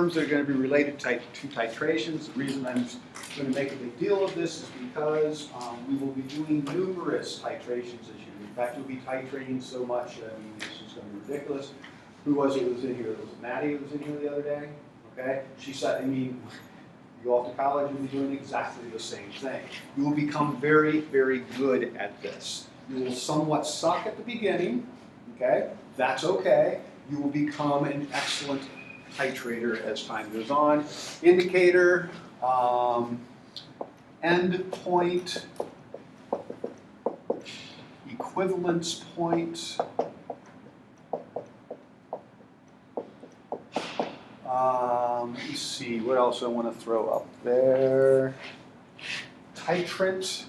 terms that are going to be related to titrations. The reason I'm going to make a big deal of this is because we will be doing numerous titrations this year. In fact, we'll be titrating so much, I mean, it's just going to be ridiculous. Who was it who was in here? Was it Maddie who was in here the other day? Okay, she said, I mean, you go off to college and be doing exactly the same thing. You will become very, very good at this. You will somewhat suck at the beginning, okay? That's okay. You will become an excellent titrator as time goes on. Indicator, endpoint, equivalence point. Let me see, what else I want to throw up there. Titrant.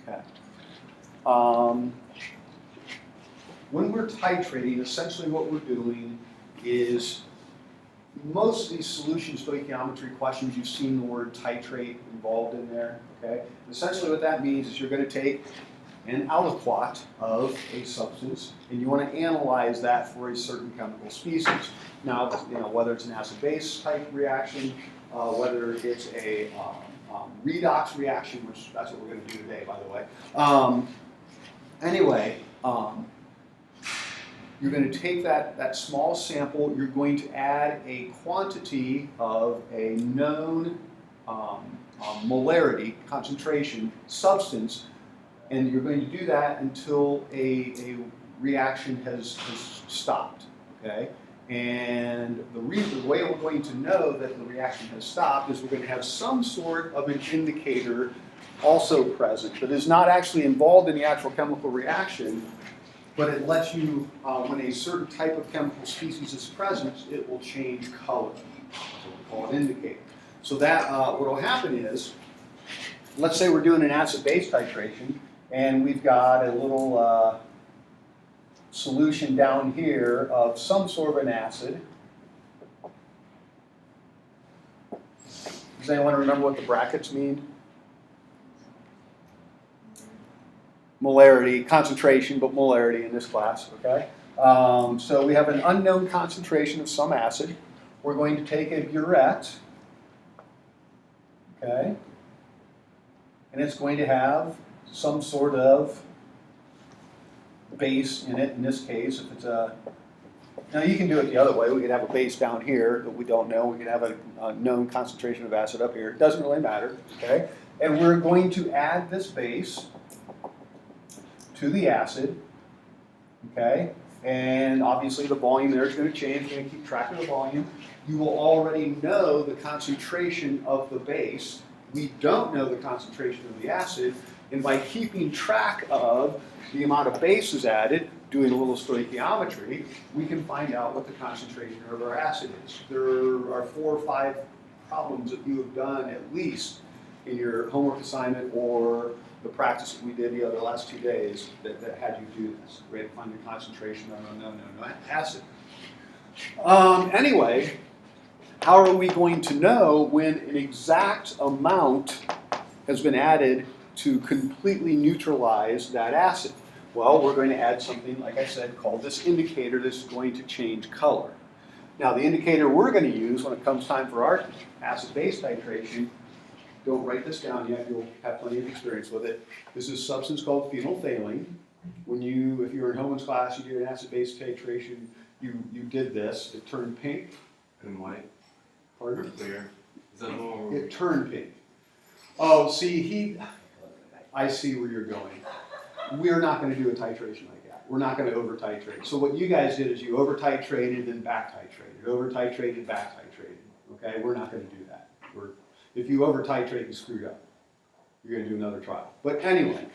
Okay. When we're titrating, essentially what we're doing is most of these solution stoichiometry questions, you've seen the word titrate involved in there. Okay. Essentially what that means is you're going to take an aliquot of a substance, and you want to analyze that for a certain chemical species. Now, whether it's an acid-base type reaction, whether it's a redox reaction, which that's what we're going to do today, by the way. Anyway, you're going to take that small sample, you're going to add a quantity of a known molarity, concentration, substance, and you're going to do that until a reaction has stopped, okay? And the way we're going to know that the reaction has stopped is we're going to have some sort of an indicator also present that is not actually involved in the actual chemical reaction, but it lets you, when a certain type of chemical species is present, it will change color. So we call it indicator. So that, what will happen is, let's say we're doing an acid-base titration, and we've got a little solution down here of some sort of an acid. Does anyone remember what the brackets mean? Molarity, concentration, but molarity in this class, okay? So we have an unknown concentration of some acid. We're going to take a burette, okay? And it's going to have some sort of base in it. In this case, if it's a, now you can do it the other way. We could have a base down here that we don't know. We could have a known concentration of acid up here. It doesn't really matter, okay? And we're going to add this base to the acid, okay? And obviously the volume there is going to change. We're going to keep track of the volume. You will already know the concentration of the base. We don't know the concentration of the acid. And by keeping track of the amount of bases added, doing a little stoichiometry, we can find out what the concentration of our acid is. There are 4 or 5 problems that you have done at least in your homework assignment or the practice that we did the last 2 days that had you do this. We had to find the concentration of an unknown acid. Anyway, how are we going to know when an exact amount has been added to completely neutralize that acid? Well, we're going to add something, like I said, called this indicator that's going to change color. Now, the indicator we're going to use when it comes time for our acid-base titration, don't write this down yet, you'll have plenty of experience with it. This is a substance called phenolphthalein. If you were in Homan's class, you did an acid-base titration, you did this, it turned pink. And white. Pardon? Clear. Is that more? It turned pink. Oh, see, I see where you're going. We're not going to do a titration like that. We're not going to over-titrate. So what you guys did is you over-titrated and back-titrated. Over-titrated, back-titrated. Okay, we're not going to do that. If you over-titrate, you screwed up. You're going to do another trial. But anyway,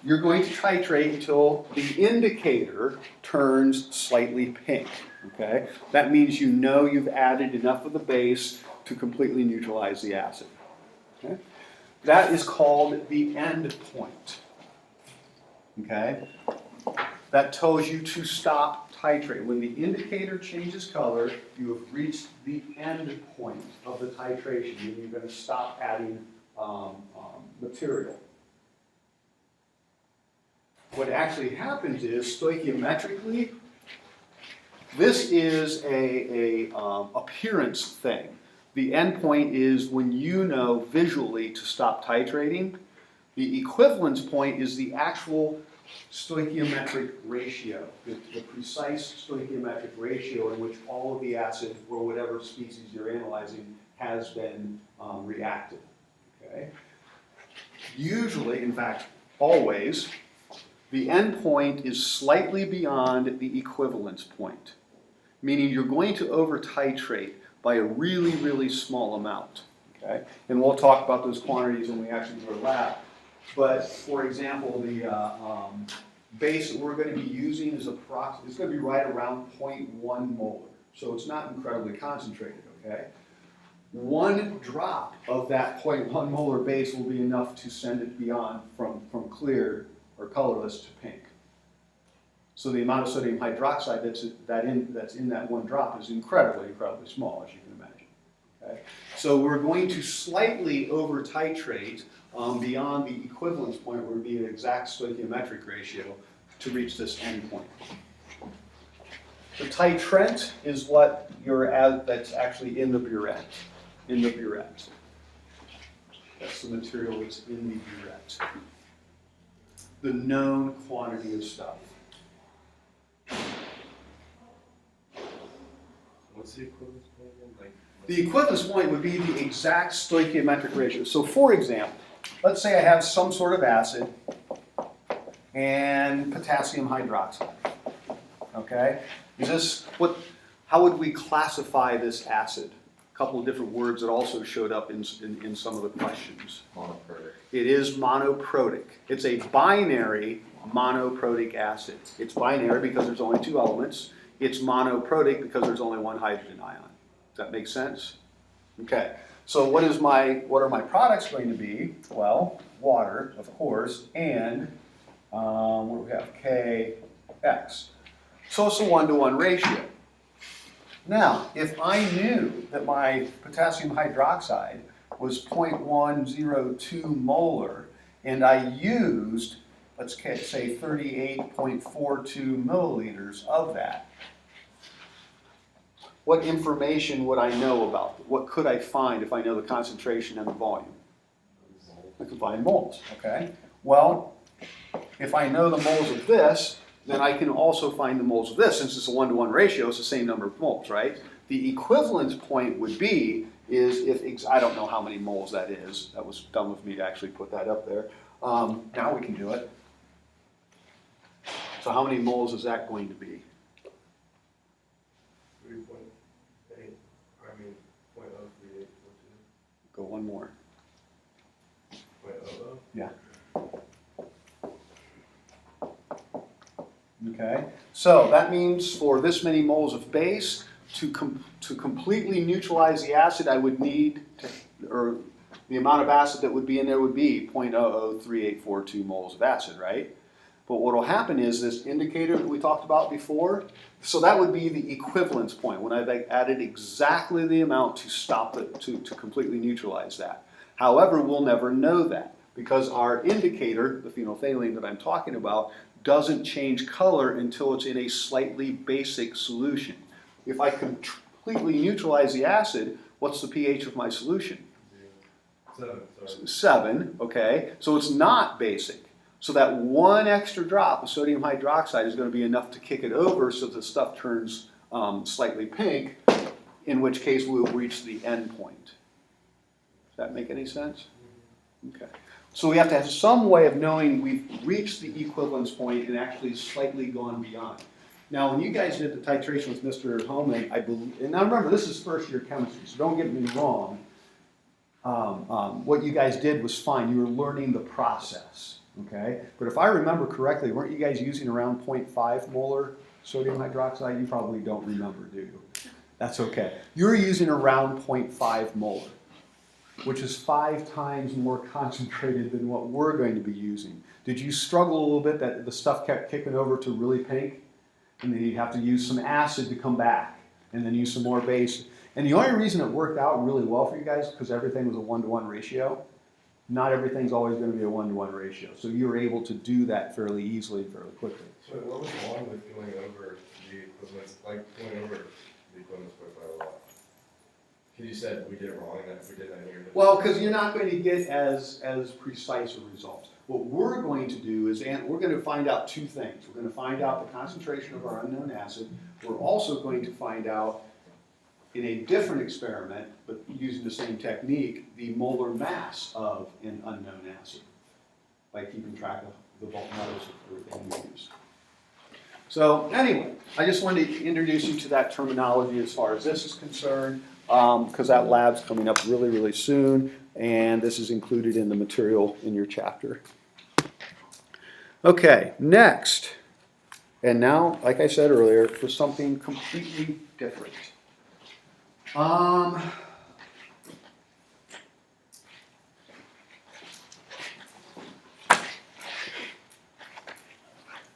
you're going to titrate until the indicator turns slightly pink. Okay, that means you know you've added enough of the base to completely neutralize the acid. Okay, that is called the end point. Okay, that tells you to stop titrating. When the indicator changes color, you have reached the end point of the titration, and you're going to stop adding material. what actually happens is, stoichiometrically, this is a appearance thing. The endpoint is when you know visually to stop titrating. The equivalence point is the actual stoichiometric ratio, the precise stoichiometric ratio in which all of the acid, or whatever species you're analyzing, has been reacted. Okay? Usually, in fact, always, the endpoint is slightly beyond the equivalence point, meaning you're going to over-titrate by a really, really small amount. Okay? And we'll talk about those quantities when we actually do our lab. But, for example, the base that we're going to be using is it's going to be right around 0.1 molar. So it's not incredibly concentrated, okay? One drop of that 0.1 molar base will be enough to send it beyond from clear or colorless to pink. So the amount of sodium hydroxide that's in that one drop is incredibly, incredibly small, as you can imagine. Okay? So we're going to slightly over-titrate beyond the equivalence point, where it would be an exact stoichiometric ratio, to reach this endpoint. The titrant is what that's actually in the burette. In the burette. That's the material that's in the burette. The known quantity of stuff. What's the equivalence point again? The equivalence point would be the exact stoichiometric ratio. So for example, let's say I have some sort of acid and potassium hydroxide. Okay? How would we classify this acid? A couple of different words that also showed up in some of the questions. Monoprotic. It is monoprotic. It's a binary monoprotic acid. It's binary because there's only two elements. It's monoprotic because there's only one hydrogen ion. Does that make sense? Okay. So what are my products going to be? Well, water, of course, and what do we have? KX. So it's a 1-to-1 ratio. Now, if I knew that my potassium hydroxide was 0.102 molar, and I used, let's say, 38.42 milliliters of that, what information would I know about it? What could I find if I know the concentration and the volume? I could find moles, okay? Well, if I know the moles of this, then I can also find the moles of this. Since it's a 1-to-1 ratio, it's the same number of moles, right? The equivalence point would be I don't know how many moles that is. That was dumb of me to actually put that up there. Now we can do it. So how many moles is that going to be? 3.8. I mean, 0.03842. Go one more. 0.00. Yeah. Okay, so that means for this many moles of base, to completely neutralize the acid, I would need or the amount of acid that would be in there would be 0.003842 moles of acid, right? But what will happen is this indicator that we talked about before, so that would be the equivalence point, when I've added exactly the amount to stop it, to completely neutralize that. However, we'll never know that, because our indicator, the phenolphthalein that I'm talking about, doesn't change color until it's in a slightly basic solution. If I completely neutralize the acid, what's the pH of my solution? 7. 7, okay? So it's not basic. So that one extra drop of sodium hydroxide is going to be enough to kick it over so the stuff turns slightly pink, in which case we'll reach the end point. Does that make any sense? Okay. So we have to have some way of knowing we've reached the equivalence point and actually slightly gone beyond. Now, when you guys did the titration with Mr. Holman, I believe, and now remember, this is first year chemistry, so don't get me wrong. What you guys did was fine. You were learning the process, okay? But if I remember correctly, weren't you guys using around 0.5 molar sodium hydroxide? You probably don't remember, do you? That's okay. You're using around 0.5 molar, which is 5 times more concentrated than what we're going to be using. Did you struggle a little bit that the stuff kept kicking over to really pink? And then you'd have to use some acid to come back, and then use some more base. And the only reason it worked out really well for you guys is because everything was a 1-to-1 ratio. not everything's always going to be a 1-to-1 ratio. So you're able to do that fairly easily and fairly quickly. So what was wrong with going over the equivalents, like going over the equivalents by a lot? Because you said we did it wrong, that we did that here. Well, because you're not going to get as precise a result. What we're going to do is, and we're going to find out two things. We're going to find out the concentration of our unknown acid. We're also going to find out, in a different experiment, but using the same technique, the molar mass of an unknown acid by keeping track of the bulk metals of everything we use. So anyway, I just wanted to introduce you to that terminology as far as this is concerned, because that lab's coming up really, really soon, and this is included in the material in your chapter. Okay, next, and now, like I said earlier, for something completely different.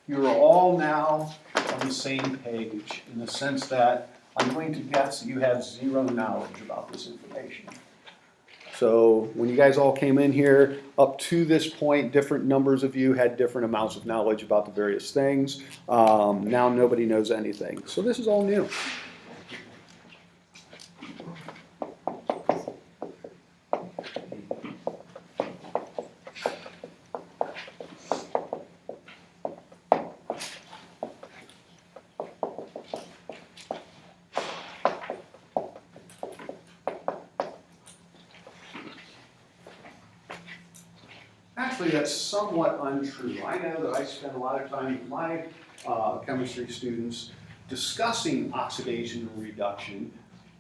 You're all now on the same page in the sense that I'm going to guess that you have zero knowledge about this information. So when you guys all came in here, up to this point, different numbers of you had different amounts of knowledge about the various things. Now nobody knows anything. So this is all new. Actually, that's somewhat untrue. I know that I spend a lot of time with my chemistry students discussing oxidation and reduction.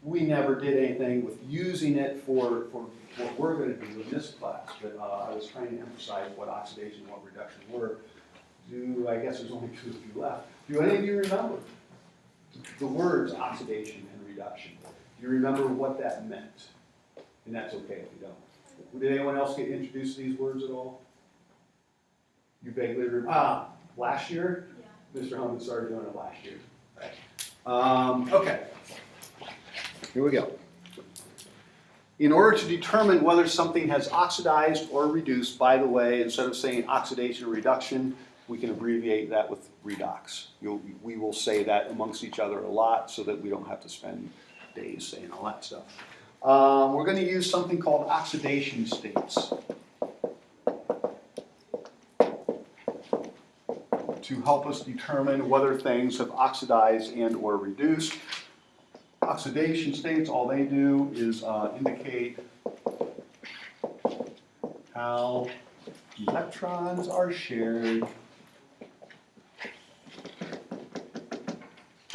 We never did anything with using it for what we're going to do in this class, but I was trying to emphasize what oxidation and what reduction were. I guess there's only 2 of you left. Do any of you remember the words oxidation and reduction? Do you remember what that meant? And that's okay if you don't. Did anyone else get introduced to these words at all? You vaguely remember? Last year? Yeah. Mr. Holman started doing it last year. Right. Okay. Here we go. In order to determine whether something has oxidized or reduced, by the way, instead of saying oxidation or reduction, we can abbreviate that with redox. We will say that amongst each other a lot so that we don't have to spend days saying all that stuff. We're going to use something called oxidation states to help us determine whether things have oxidized and or reduced. Oxidation states, all they do is indicate how electrons are shared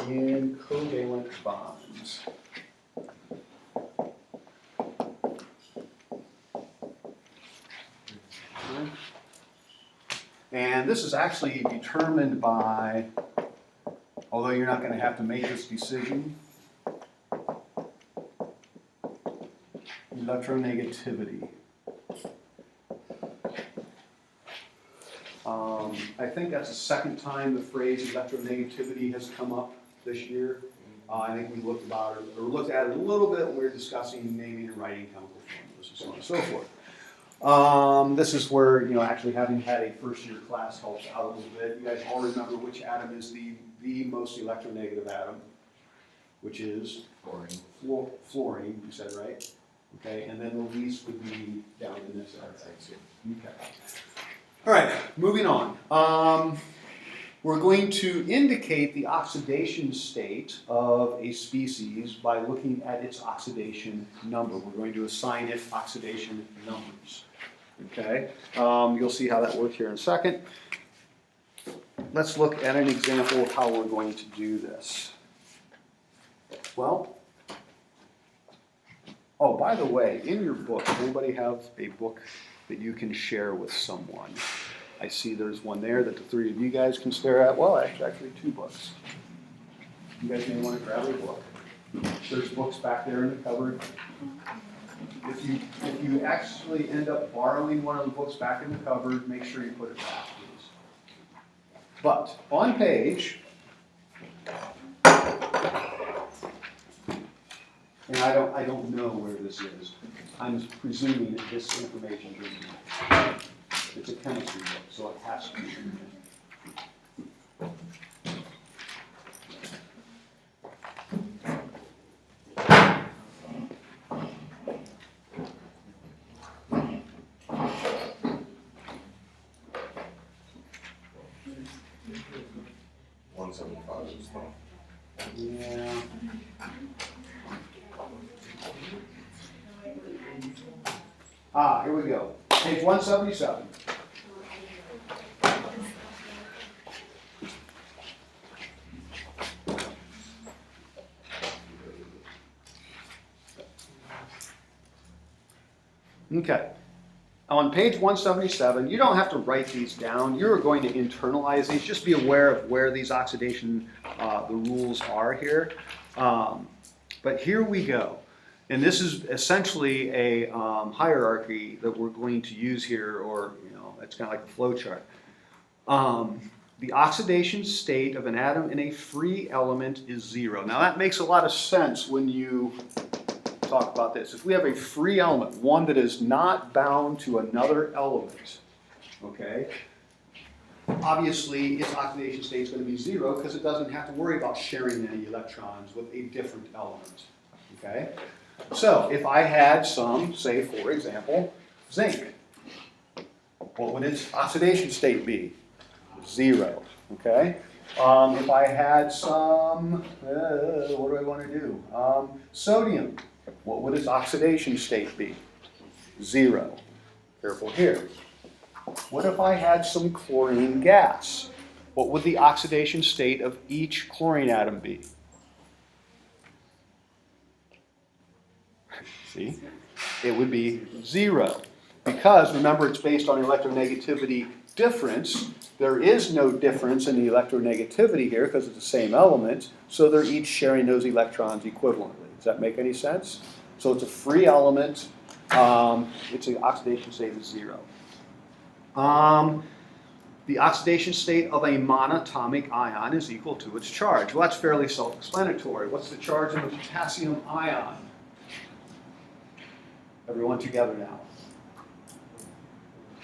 in covalent bonds. And this is actually determined by, although you're not going to have to make this decision, electronegativity. I think that's the second time the phrase electronegativity has come up this year. I think we looked at it a little bit when we were discussing naming and writing chemical formulas and so on and so forth. This is where, actually having had a first-year class helps out a little bit. You guys all remember which atom is the most electronegative atom, which is fluorine. Fluorine, you said, right? Okay, and then the least would be down in this area. Okay. All right, moving on. We're going to indicate the oxidation state of a species by looking at its oxidation number. We're going to assign it oxidation numbers. Okay, you'll see how that works here in a second. Let's look at an example of how we're going to do this. Well, oh, by the way, in your book, anybody have a book that you can share with someone? I see there's one there that the 3 of you guys can stare at. Well, actually 2 books. You guys may want to grab a book. There's books back there in the cupboard. If you actually end up borrowing one of the books back in the cupboard, make sure you put it back, please. But on page, and I don't know where this is. I'm presuming that this information is in there. It's a chemistry book, so it has to be in there. Yeah. Here we go. Page 177. Okay. On page 177, you don't have to write these down. You're going to internalize these. Just be aware of where these oxidation, the rules are here. But here we go. And this is essentially a hierarchy that we're going to use here, or it's kind of like a flow chart. The oxidation state of an atom in a free element is 0. Now that makes a lot of sense when you talk about this. If we have a free element, one that is not bound to another element, okay, obviously its oxidation state is going to be 0 because it doesn't have to worry about sharing any electrons with a different element, okay? So if I had some, say for example, zinc, what would its oxidation state be? 0, okay? If I had some, what do I want to do? Sodium, what would its oxidation state be? 0. Careful here. What if I had some chlorine gas? What would the oxidation state of each chlorine atom be? See? It would be 0. Because, remember, it's based on electronegativity difference. There is no difference in the electronegativity here because it's the same element, so they're each sharing those electrons equivalently. Does that make any sense? So it's a free element. Its oxidation state is 0. The oxidation state of a monatomic ion is equal to its charge. Well, that's fairly self-explanatory. What's the charge of a potassium ion? Everyone together now.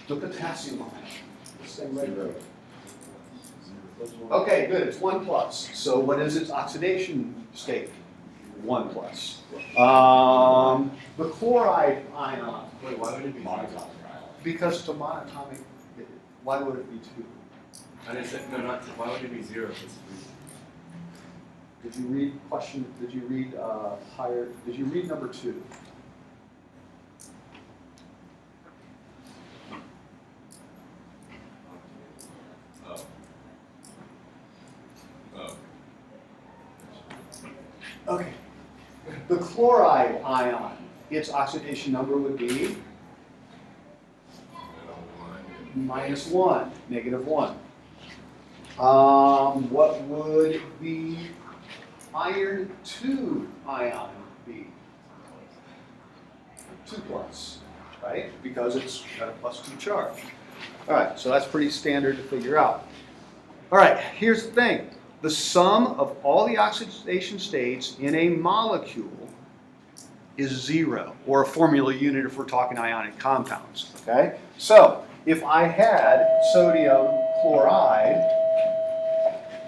The potassium ion. This thing right there. Okay, good. It's 1 plus. So what is its oxidation state? 1 plus. The chloride ion. Wait, why would it be monatomic? Because it's a monatomic. Why would it be 2? I didn't say, no, not, why would it be 0 if it's 3? Did you read question? Did you read higher? Did you read number 2? Okay. The chloride ion, its oxidation number would be -1, -1. What would the iron 2 ion be? 2 plus, right? Because it's got a +2 charge. All right, so that's pretty standard to figure out. All right, here's the thing. The sum of all the oxidation states in a molecule is 0, or a formula unit if we're talking ionic compounds, okay? So, if I had sodium chloride,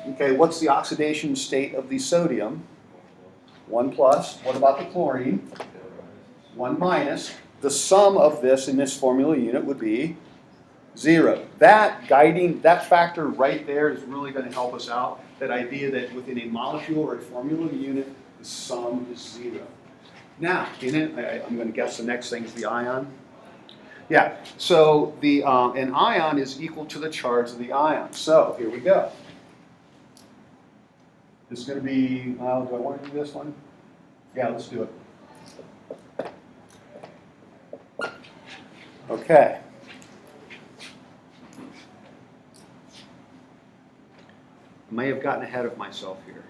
okay, what's the oxidation state of the sodium? 1 plus. What about the chlorine? 1 minus. The sum of this in this formula unit would be 0. That factor right there is really going to help us out. That idea that within a molecule or a formula unit, the sum is 0. Now, I'm going to guess the next thing is the ion. Yeah, so an ion is equal to the charge of the ion. So here we go. This is going to be, do I want to do this one? Yeah, let's do it. Okay. I may have gotten ahead of myself here.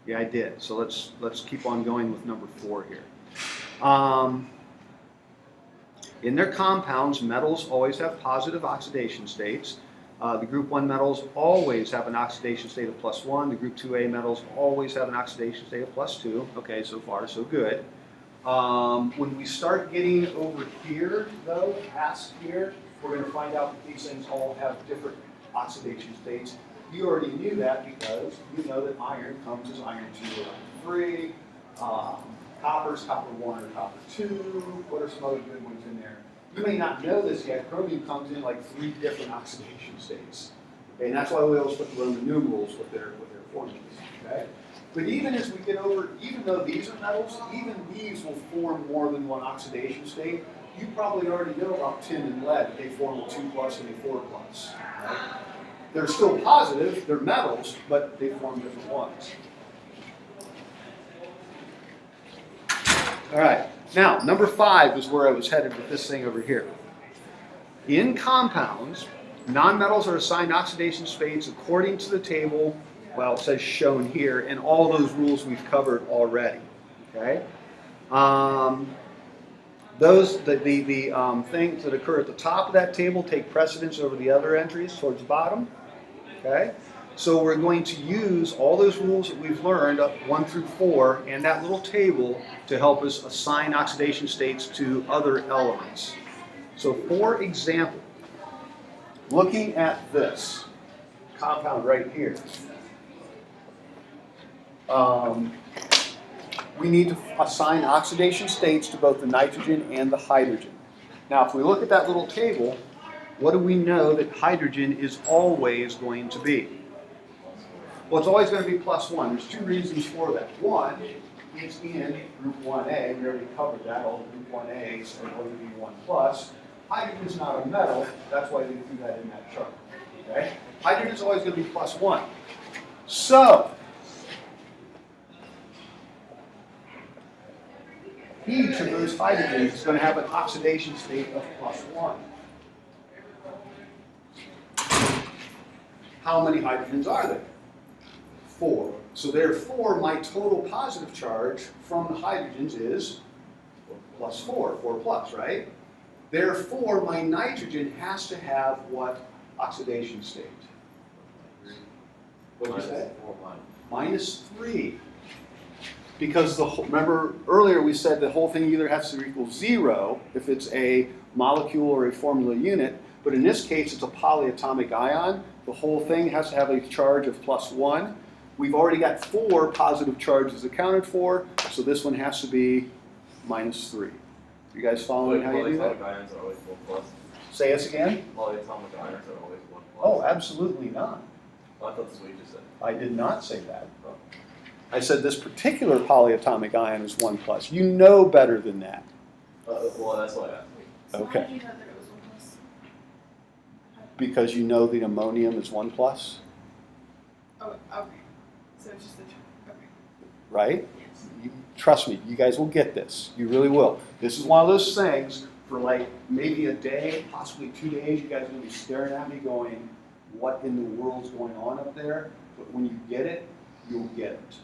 Yeah, I did. So let's keep on going with number 4 here. In their compounds, metals always have positive oxidation states. The group 1 metals always have an oxidation state of +1. The group 2A metals always have an oxidation state of +2. Okay, so far so good. When we start getting over here, though, past here, we're going to find out that these things all have different oxidation states. You already knew that because you know that iron comes as iron 2 or iron 3. Copper's copper 1 or copper 2. What are some other good ones in there? You may not know this yet. Chromium comes in like 3 different oxidation states. Okay, and that's why we always put the Roman numerals with their formulas. Okay? But even as we get over, even though these are metals, even these will form more than one oxidation state. You probably already know about tin and lead, that they form a 2+ and a 4+. Right? They're still positive, they're metals, but they form different ones. All right, now number 5 is where I was headed with this thing over here. In compounds, nonmetals are assigned oxidation states according to the table, well, it says shown here, and all those rules we've covered already. Okay? The things that occur at the top of that table take precedence over the other entries towards the bottom. Okay? So we're going to use all those rules that we've learned, up 1 through 4, and that little table to help us assign oxidation states to other elements. So for example, looking at this compound right here, we need to assign oxidation states to both the nitrogen and the hydrogen. Now, if we look at that little table, what do we know that hydrogen is always going to be? Well, it's always going to be +1. There's 2 reasons for that. One, it's in group 1A. We already covered that. All the group 1As are going to be 1+. Hydrogen is not a metal. That's why they threw that in that chart. Okay? Hydrogen is always going to be +1. So, each of those hydrogens is going to have an oxidation state of +1. How many hydrogens are there? 4. So therefore, my total positive charge from the hydrogens is +4, 4+, right? Therefore, my nitrogen has to have what oxidation state? What did you say? -3. Because remember earlier we said the whole thing either has to equal 0 if it's a molecule or a formula unit, but in this case it's a polyatomic ion. The whole thing has to have a charge of +1. We've already got 4 positive charges accounted for, so this one has to be -3. You guys following how you do that? Polyatomic ions are always 1+. Say us again? Polyatomic ions are always 1+. Oh, absolutely not. Oh, I thought that's what you just said. I did not say that. I said this particular polyatomic ion is 1+. You know better than that. Well, that's why I asked. So Okay. how do you know that it was 1+? Because you know the ammonium is 1+, Oh, okay. So it's just the term. Okay. right? Yes. Trust me, you guys will get this. You really will. This is one of those things for like maybe a day, possibly 2 days, you guys are going to be staring at me going, what in the world's going on up there? But when you get it, you'll get it.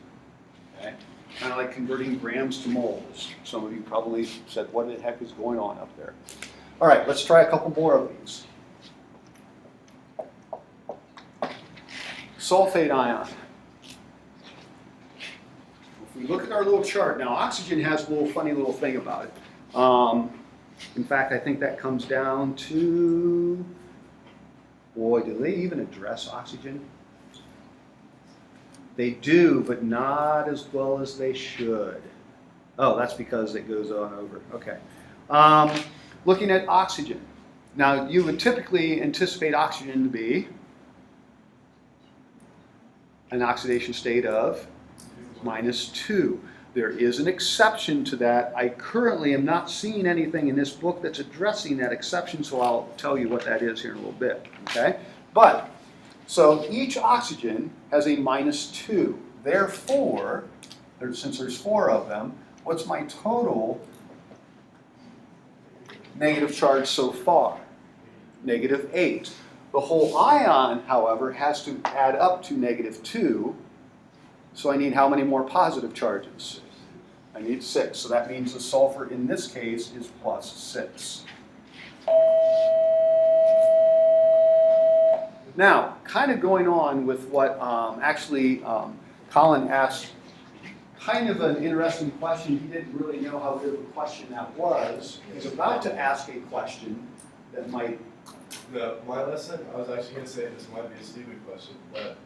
Okay? Kind of like converting grams to moles. Some of you probably said, what the heck is going on up there? All right, let's try a couple more of these. Sulfate ion. If we look at our little chart, now oxygen has a little funny little thing about it. In fact, I think that comes down to, boy, do they even address oxygen? They do, but not as well as they should. Oh, that's because it goes on over. Okay. Looking at oxygen. Now, you would typically anticipate oxygen to be an oxidation state of -2. There is an exception to that. I currently am not seeing anything in this book that's addressing that exception, so I'll tell you what that is here in a little bit. Okay? But, so each oxygen has a -2. Therefore, since there's 4 of them, what's my total negative charge so far? -8. The whole ion, however, has to add up to -2. So I need how many more positive charges? I need 6. So that means the sulfur in this case is +6. Now, kind of going on with what Colin asked, kind of an interesting question. He didn't really know how good of a question that was. He's about to ask a question that might. My lesson, I was actually going to say this might be a stupid question, but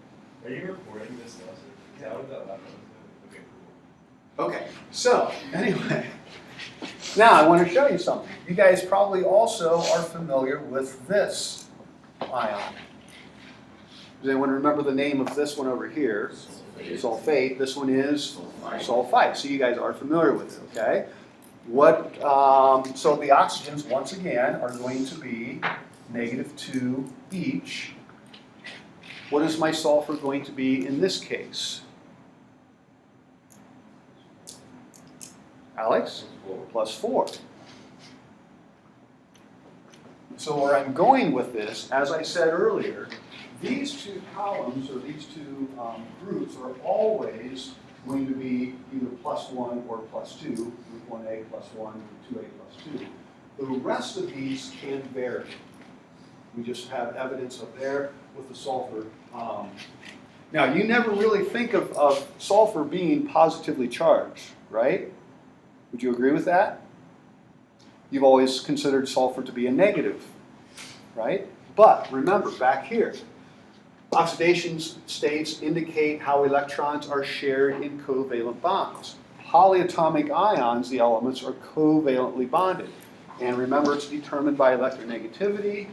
are you recording this lesson? Yeah. How did that happen? Okay, cool. Okay, so anyway, now I want to show you something. You guys probably also are familiar with this ion. Does anyone remember the name of this one over here? Sulfate. This one is sulfite. So you guys are familiar with it, okay? So the oxygens, once again, are going to be -2 each. What is my sulfur going to be in this case? Alex? +4. So where I'm going with this, as I said earlier, these two columns, or these two groups, are always going to be either +1 or +2, group 1A +1, group 2A +2. The rest of these can vary. We just have evidence up there with the sulfur. Now, you never really think of sulfur being positively charged, right? Would you agree with that? You've always considered sulfur to be a negative, right? But remember, back here, oxidation states indicate how electrons are shared in covalent bonds. Polyatomic ions, the elements, are covalently bonded. And remember, it's determined by electronegativity.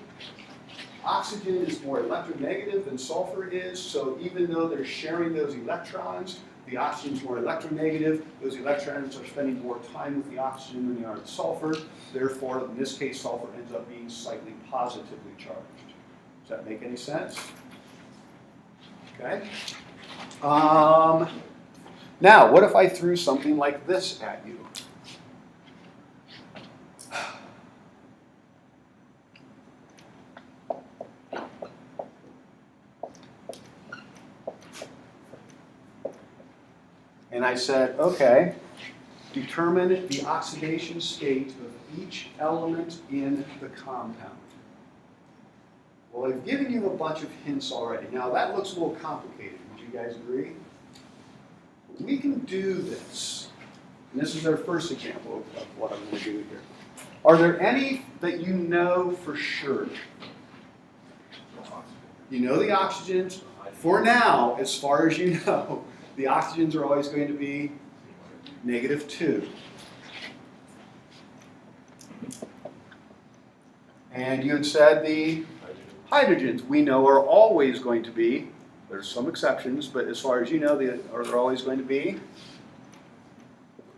Oxygen is more electronegative than sulfur is, so even though they're sharing those electrons, the oxygen is more electronegative. Those electrons are spending more time with the oxygen than they are with sulfur. Therefore, in this case, sulfur ends up being slightly positively charged. Does that make any sense? Okay. Now, what if I threw something like this at you? And I said, okay, determine the oxidation state of each element in the compound. Well, I've given you a bunch of hints already. Now, that looks a little complicated. Would you guys agree? We can do this. And this is our first example of what I'm going to do here. Are there any that you know for sure? You know the oxygens. For now, as far as you know, the oxygens are always going to be -2. And you had said the hydrogens we know are always going to be, there's some exceptions, but as far as you know, they're always going to be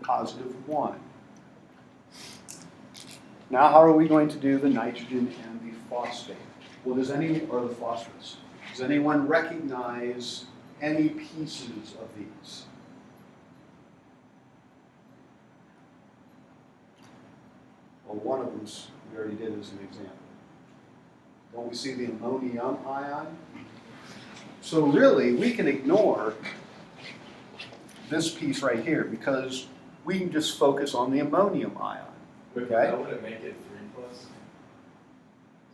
+1. Now how are we going to do the nitrogen and the phosphate? Well, or the phosphorus? Does anyone recognize any pieces of these? Well, one of them we already did as an example. Don't we see the ammonium ion? So really, we can ignore this piece right here because we can just focus on the ammonium ion. Wait, Okay? that wouldn't make it 3+?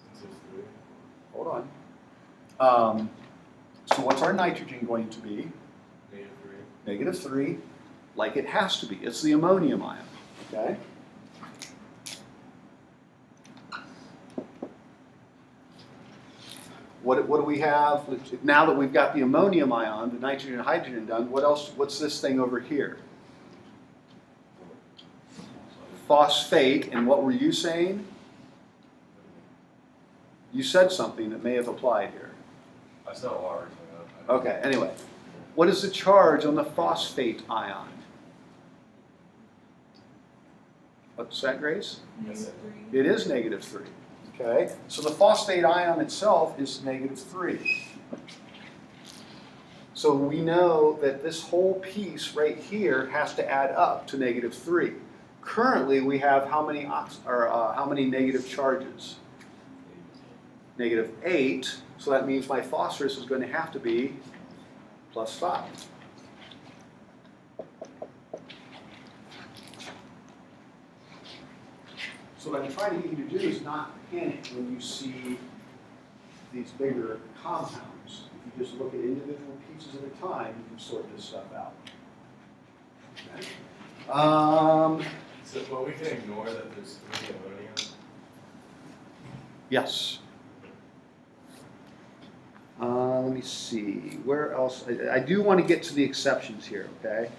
Since it's 3? Hold on. So what's our nitrogen going to be? -3. -3, like it has to be. It's the ammonium ion, okay? What do we have? Now that we've got the ammonium ion, the nitrogen and hydrogen done, what else? What's this thing over here? Phosphate, and what were you saying? You said something that may have applied here. I said water. Okay, anyway. What is the charge on the phosphate ion? What's that, Grace? It is -3. Okay, so the phosphate ion itself is -3. So we know that this whole piece right here has to add up to -3. Currently, we have how many negative charges? -8. So that means my phosphorus is going to have to be +5. So what I'm trying to get you to do is not panic when you see these bigger compounds. If you just look at individual pieces at a time, you can sort this stuff out. Okay. So, but we can ignore that there's 3 ammonium. Yes. Let me see, where else? I do want to get to the exceptions here, okay?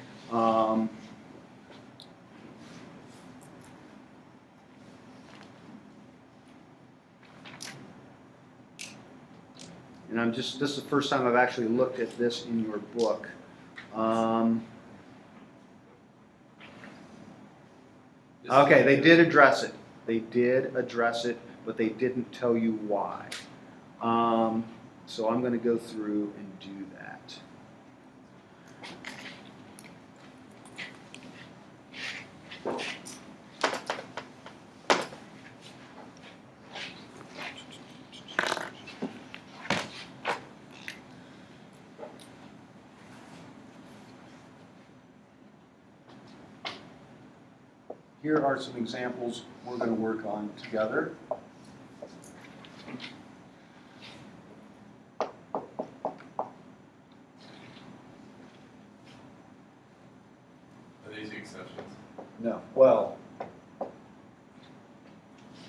And this is the first time I've actually looked at this in your book. Okay, they did address it. They did address it, but they didn't tell you why. So I'm going to go through and do that. Here are some examples we're going to work on together. Are these exceptions? No, well,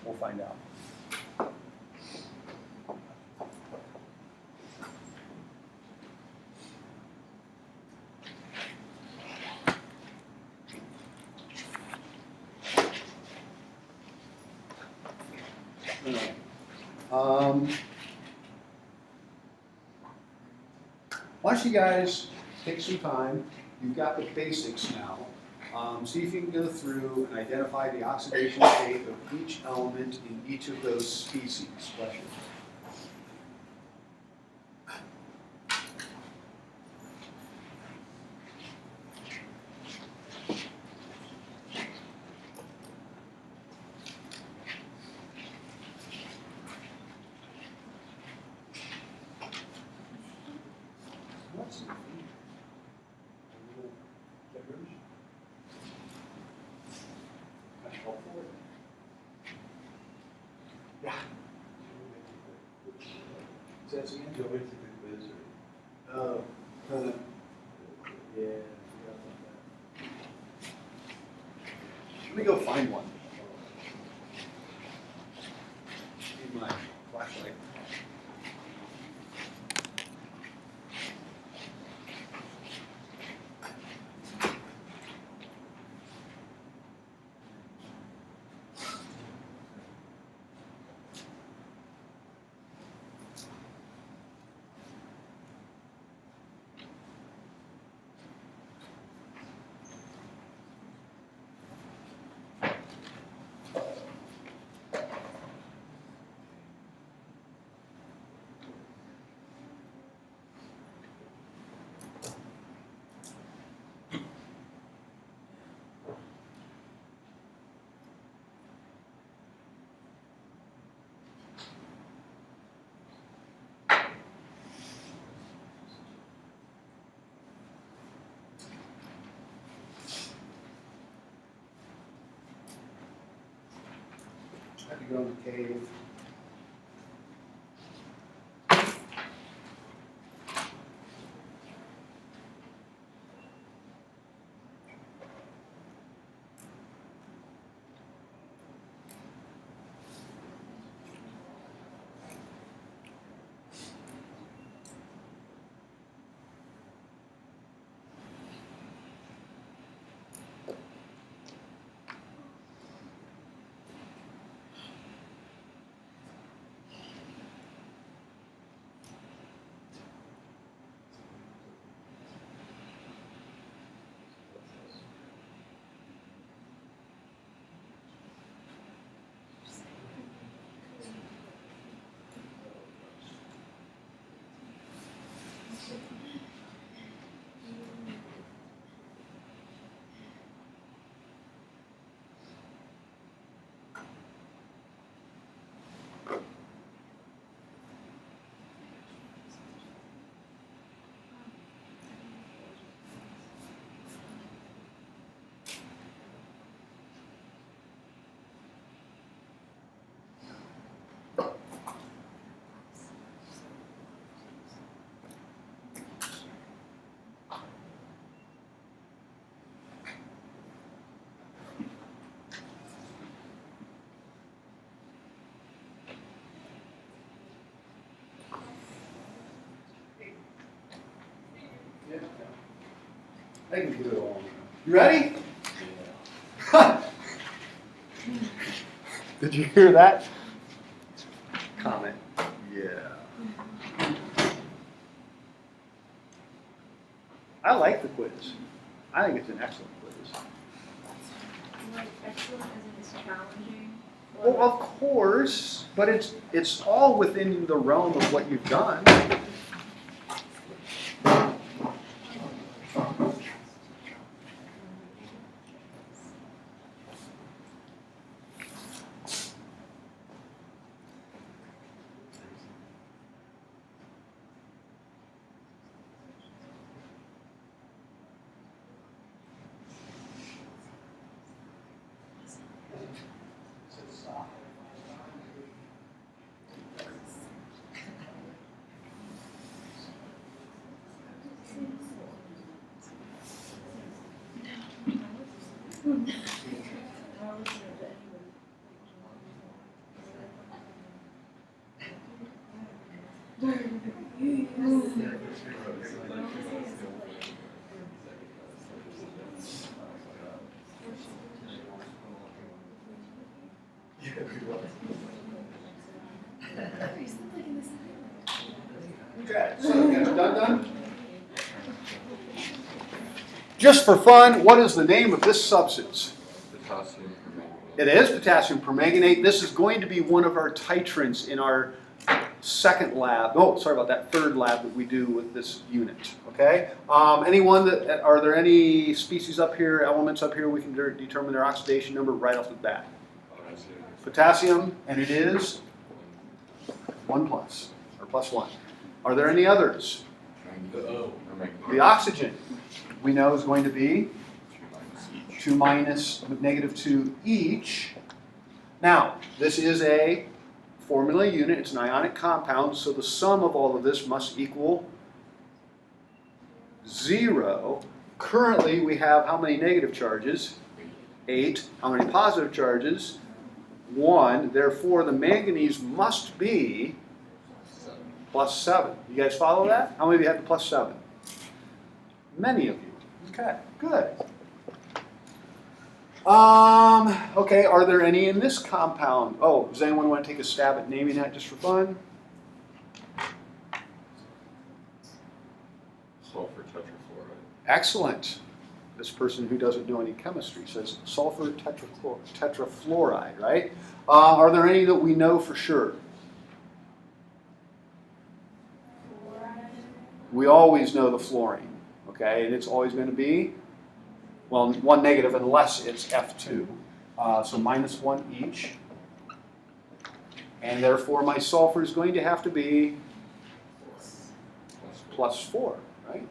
we'll find out. Why don't you guys take some time? You've got the basics now. See if you can go through and identify the oxidation state of each element in each of those species. Question. What's it? Yeah. Says again? Do you want me to take the quiz or? Oh, yeah. Let me go find one. Need my flashlight. Had to go in the cave. Yeah. They can do it all. You ready? Did you hear that? Comment. Yeah. I like the quiz. I think it's an excellent quiz. Like excellent as in it's challenging. Well, of course, but it's all within the realm of what you've done. Okay, so yeah, done. Just for fun, what is the name of this substance? Potassium permanganate. It is potassium permanganate. This is going to be one of our titrants in our second lab. Oh, sorry about that, third lab that we do with this unit. Okay. Anyone that are there any species up here, elements up here we can determine their oxidation number right off the bat? Potassium, and it is 1 plus or plus 1. Are there any others? The O. The oxygen we know is going to be 2 minus negative 2 each. Now, this is a formula unit. It's an ionic compound, so the sum of all of this must equal 0. Currently, we have how many negative charges? 8. How many positive charges? 1. Therefore, the manganese must be plus 7. You guys follow that? How many of you have the plus 7? Many of you. Okay, good. Okay, are there any in this compound? Oh, does anyone want to take a stab at naming that just for fun? Sulfur tetrafluoride. Excellent. This person who doesn't know any chemistry says sulfur tetrafluoride, right? Are there any that we know for sure? We always know the fluorine, okay? And it's always going to be, well, 1 negative unless it's F2. So minus 1 each. And therefore my sulfur is going to have to be plus 4, right?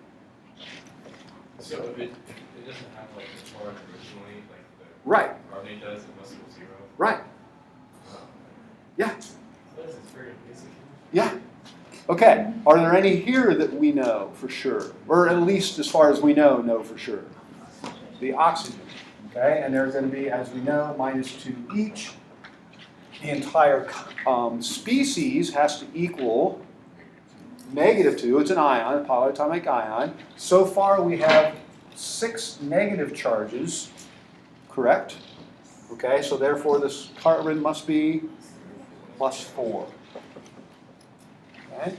So if it doesn't have like the charge originally, like the Right, carbonate does, it must be 0. right. Yeah, It's very basic. yeah. Okay, are there any here that we know for sure? Or at least as far as we know for sure? The oxygen, okay? And there's going to be, as we know, minus 2 each. The entire species has to equal negative 2. It's an ion, a polyatomic ion. So far we have 6 negative charges, correct? Okay, so therefore this carbon must be plus 4. Okay?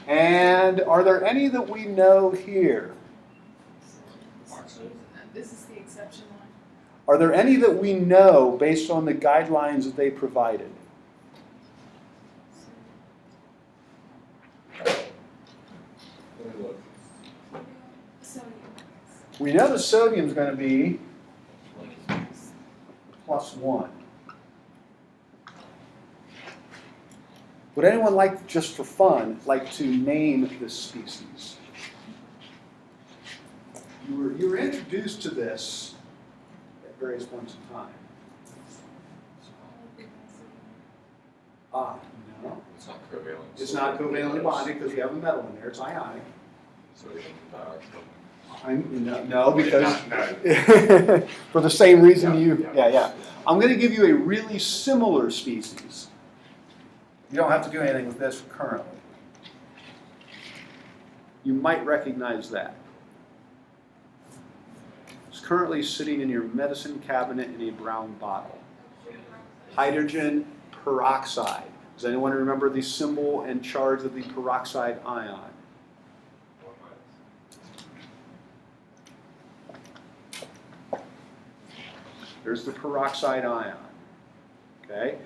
And are there any that we know here? This is the exception one. Are there any that we know based on the guidelines that they provided? Let me look. Sodium. We know the sodium is going to be plus 1. Would anyone like, just for fun, like to name this species? You were introduced to this at various points in time. Ah, no. It's not covalent. It's not covalently bonded because you have a metal in there. It's ionic. Sodium dioxide. No, because No. for the same reason you. Yeah. Yeah. I'm going to give you a really similar species. You don't have to do anything with this currently. You might recognize that. currently sitting in your medicine cabinet in a brown bottle. Hydrogen peroxide. Does anyone remember the symbol and charge of the peroxide ion? 1 minus. There's the peroxide ion. Okay?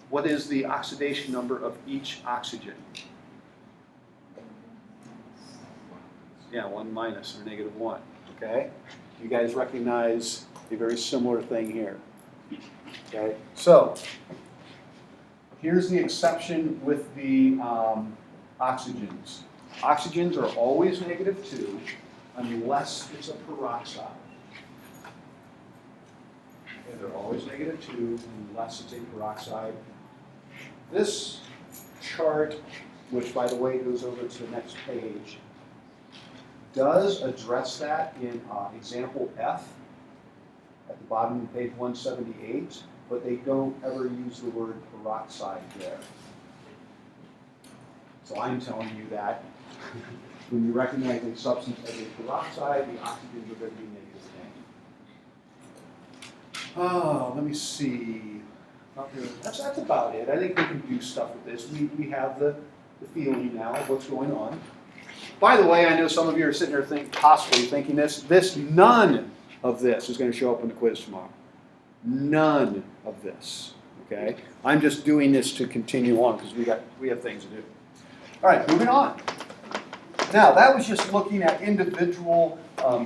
What is the oxidation number of each oxygen? Yeah, 1 minus or negative 1. Okay? You guys recognize a very similar thing here. Okay? So, here's the exception with the oxygens. Oxygens are always negative 2 unless it's a peroxide. Okay, they're always negative 2 unless it's a peroxide. This chart, which by the way goes over to the next page, does address that in example F at the bottom of page 178, but they don't ever use the word peroxide there. So I'm telling you that when you recognize a substance as a peroxide, the oxygens are going to be negative 10. Oh, let me see. That's about it. I think we can do stuff with this. We have the feeling now of what's going on. By the way, I know some of you are sitting there possibly thinking none of this is going to show up in the quiz tomorrow. None of this. Okay? I'm just doing this to continue on because we have things to do. All right, moving on. Now, that was just looking at individual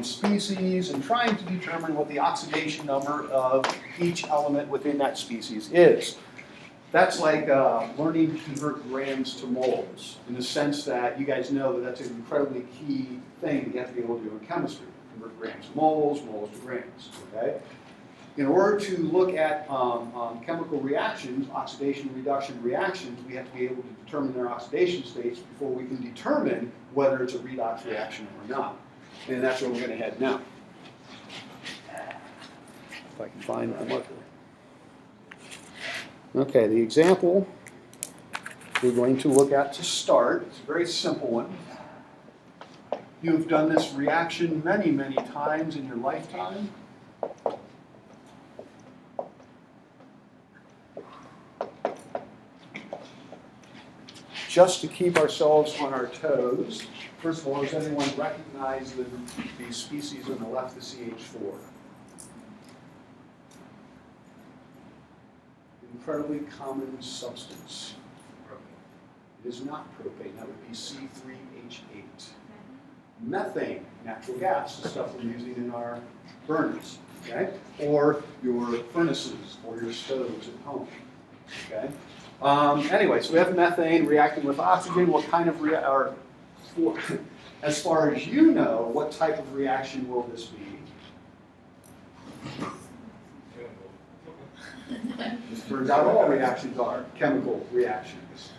species and trying to determine what the oxidation number of each element within that species is. That's like learning to convert grams to moles, in the sense that you guys know that that's an incredibly key thing that you have to be able to do in chemistry. Convert grams to moles, moles to grams, okay? In order to look at chemical reactions, oxidation reduction reactions, we have to be able to determine their oxidation states before we can determine whether it's a redox reaction or not. And that's where we're going to head now. If I can find my marker. Okay, the example we're going to look at to start, it's a very simple one. You've done this reaction many, many times in your lifetime. Just to keep ourselves on our toes, first of all, does anyone recognize the species on the left, the CH4? Incredibly common substance. It is not propane, that would be C3H8. Methane, natural gas, the stuff we're using in our burners, okay? Or your furnaces or your stoves at home, okay? Anyway, so we have methane reacting with oxygen. What kind of as far as you know, what type of reaction will this be? It turns out all reactions are chemical reactions.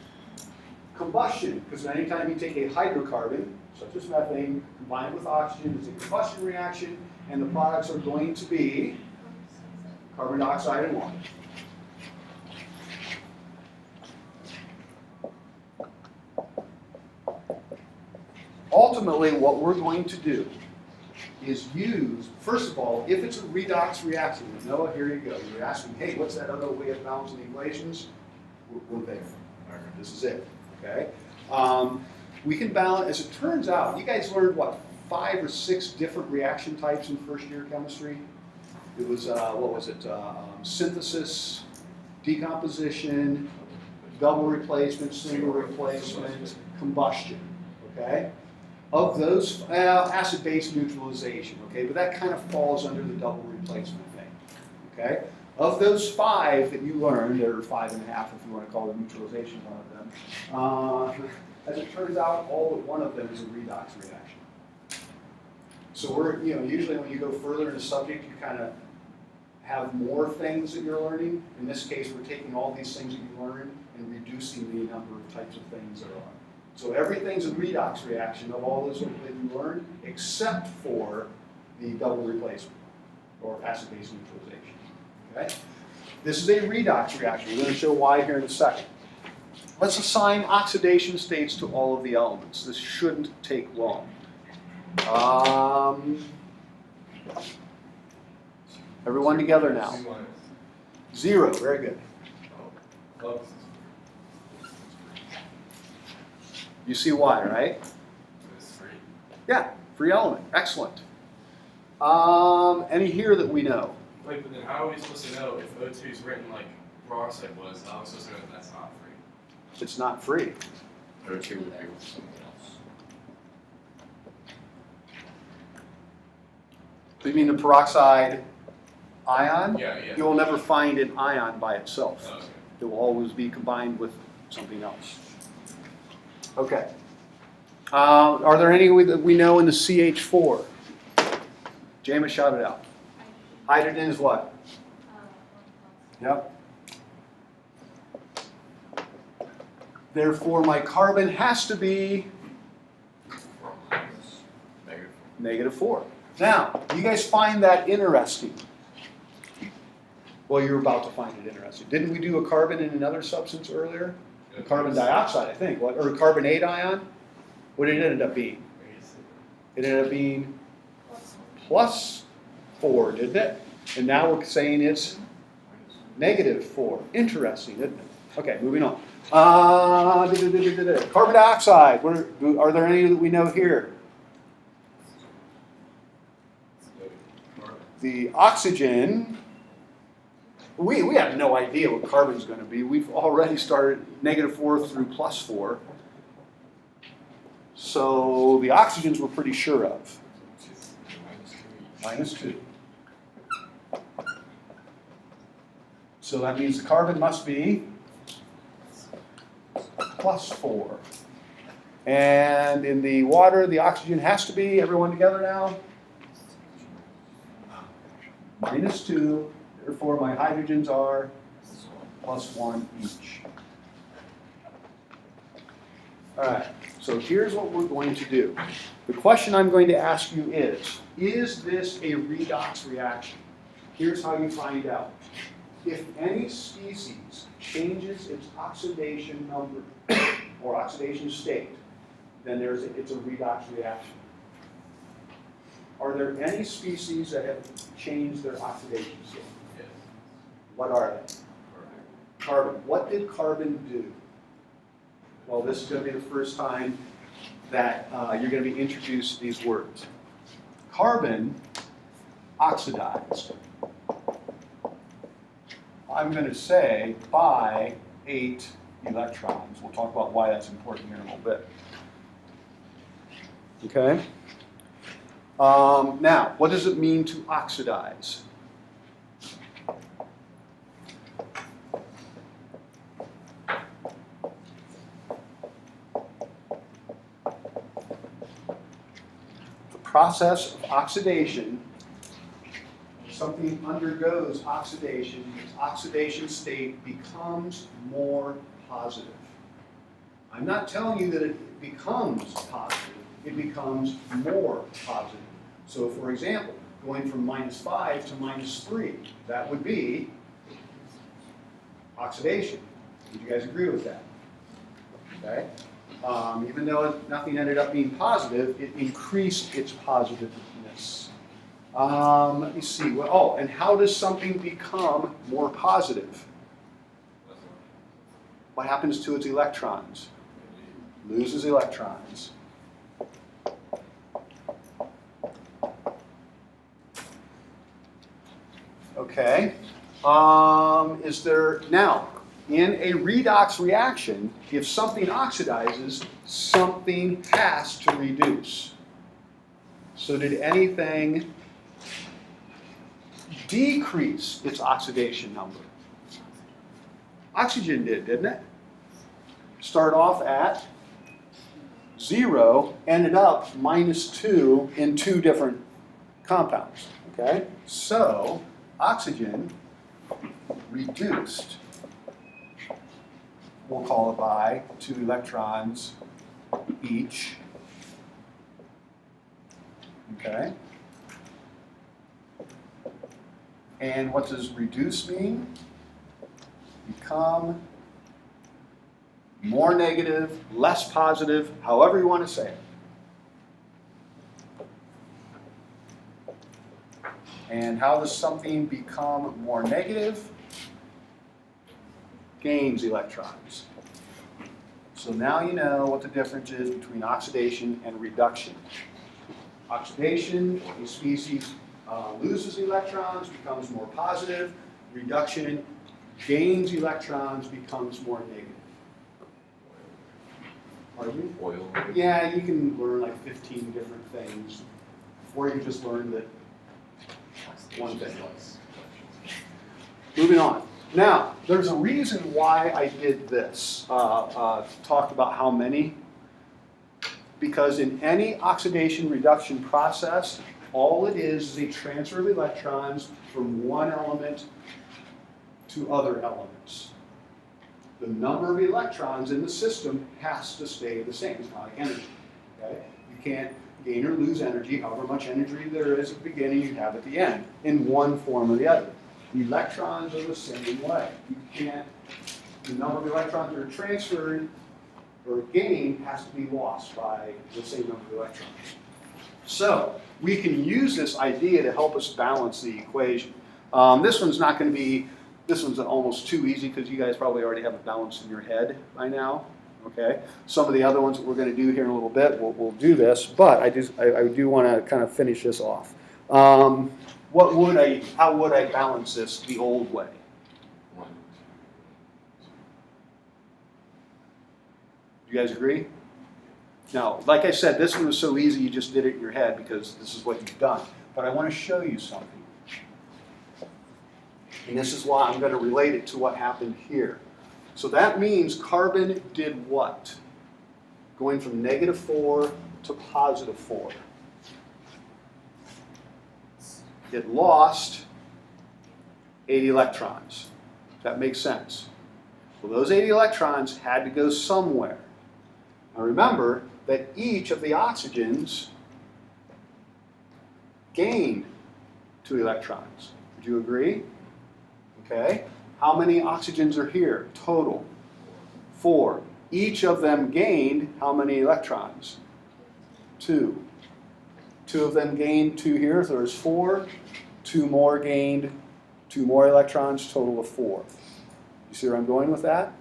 Combustion, because anytime you take a hydrocarbon, such as methane, combined with oxygen, it's a combustion reaction, and the products are going to be carbon dioxide and water. Ultimately, what we're going to do is use, first of all, if it's a redox reaction, Noah, here you go. You're asking, hey, what's that other way of balancing the equations? We're there. All right, this is it, okay? We can balance, as it turns out, you guys learned, what, 5 or 6 different reaction types in first year chemistry? It was, what was it, synthesis, decomposition, double replacement, single replacement, combustion, okay? Of those, acid-base neutralization, okay? But that kind of falls under the double replacement thing, okay? Of those 5 that you learned, or 5.5 if you want to call the neutralization one of them, as it turns out, all but one of them is a redox reaction. So we're, usually when you go further in a subject, you kind of have more things that you're learning. In this case, we're taking all these things that you learned and reducing the number of types of things there are. So everything's a redox reaction of all those that you learned, except for the double replacement, or acid-base neutralization, okay? This is a redox reaction. We're going to show why here in a second. Let's assign oxidation states to all of the elements. This shouldn't take long. Everyone together now. 2 minus. 0, very good. Oh, close. You see why, right? It's 3. Yeah, free element, excellent. Any here that we know? Like, but then how are we supposed to know if O2 is written like peroxide was? How are we supposed to know that that's not free? It's not free. O2 would be with something else. You mean the peroxide ion? Yeah, yeah. You will never find an ion by itself. Oh, okay. It will always be combined with something else. Okay. Are there any that we know in the CH4? Jameis, shout it out. Hydrogen is what? Yep. Therefore, my carbon has to be -4. Now, you guys find that interesting? Well, you're about to find it interesting. Didn't we do a carbon in another substance earlier? Yeah. Carbon dioxide, I think, what, or carbonate ion? What did it end up being? It ended up being +4, didn't it? And now we're saying it's -4. Interesting, isn't it? Okay, moving on. Carbon dioxide, are there any that we know here? The oxygen, we have no idea what carbon's going to be. We've already started -4 through +4. So the oxygens we're pretty sure of. -2. So that means the carbon must be +4. And in the water, the oxygen has to be, everyone together now? -2. Therefore, my hydrogens are +1 each. All right, so here's what we're going to do. The question I'm going to ask you is this a redox reaction? Here's how you find out. If any species changes its oxidation number or oxidation state, then it's a redox reaction. Are there any species that have changed their oxidation state? Yes. What are they? Carbon. What did carbon do? Well, this is going to be the first time that you're going to be introduced to these words. Carbon oxidized. I'm going to say by 8 electrons. We'll talk about why that's important here in a little bit. Okay? Now, what does it mean to oxidize? The process of oxidation, something undergoes oxidation, its oxidation state becomes more positive. I'm not telling you that it becomes positive, it becomes more positive. So for example, going from -5 to -3, that would be oxidation. Would you guys agree with that? Okay? Even though nothing ended up being positive, it increased its positiveness. Let me see. Well, oh, and how does something become more positive? What happens to its electrons? Loses electrons. Okay. Is there now in a redox reaction, if something oxidizes, something has to reduce. So did anything decrease its oxidation number? Oxygen did, didn't it? Start off at 0, ended up -2 in 2 different compounds. Okay? So oxygen reduced, we'll call it by 2 electrons each. Okay? And what does reduce mean? Become more negative, less positive, however you want to say it. And how does something become more negative? Gains electrons. So now you know what the difference is between oxidation and reduction. Oxidation, a species loses electrons, becomes more positive. Reduction, gains electrons, becomes more negative. Pardon me? Oil. Yeah, you can learn like 15 different things, or you can just learn that one thing. Moving on. Now, there's a reason why I did this. Talked about how many. Because in any oxidation reduction process, all it is a transfer of electrons from one element to other elements. The number of electrons in the system has to stay the same. It's not like energy. Okay? You can't gain or lose energy. However much energy there is at the beginning, you have at the end, in one form or the other. The electrons are the same way. You can't, the number of electrons that are transferred or gained has to be lost by the same number of electrons. So we can use this idea to help us balance the equation. This one's not going to be, this one's almost too easy because you guys probably already have a balance in your head by now. Okay. Some of the other ones that we're going to do here in a little bit, we'll do this, but I do want to kind of finish this off. How would I balance this the old way? You guys agree? Now, like I said, this one was so easy you just did it in your head because this is what you've done. But I want to show you something. And this is why I'm going to relate it to what happened here. So that means carbon did what? Going from -4 to +4. It lost 8 electrons. That makes sense. Well, those 80 electrons had to go somewhere. Now remember that each of the oxygens gained 2 electrons. Would you agree? Okay. How many oxygens are here total? 4. Each of them gained how many electrons? 2. 2 of them gained 2 here, so there's 4. 2 more gained 2 more electrons, total of 4. You see where I'm going with that?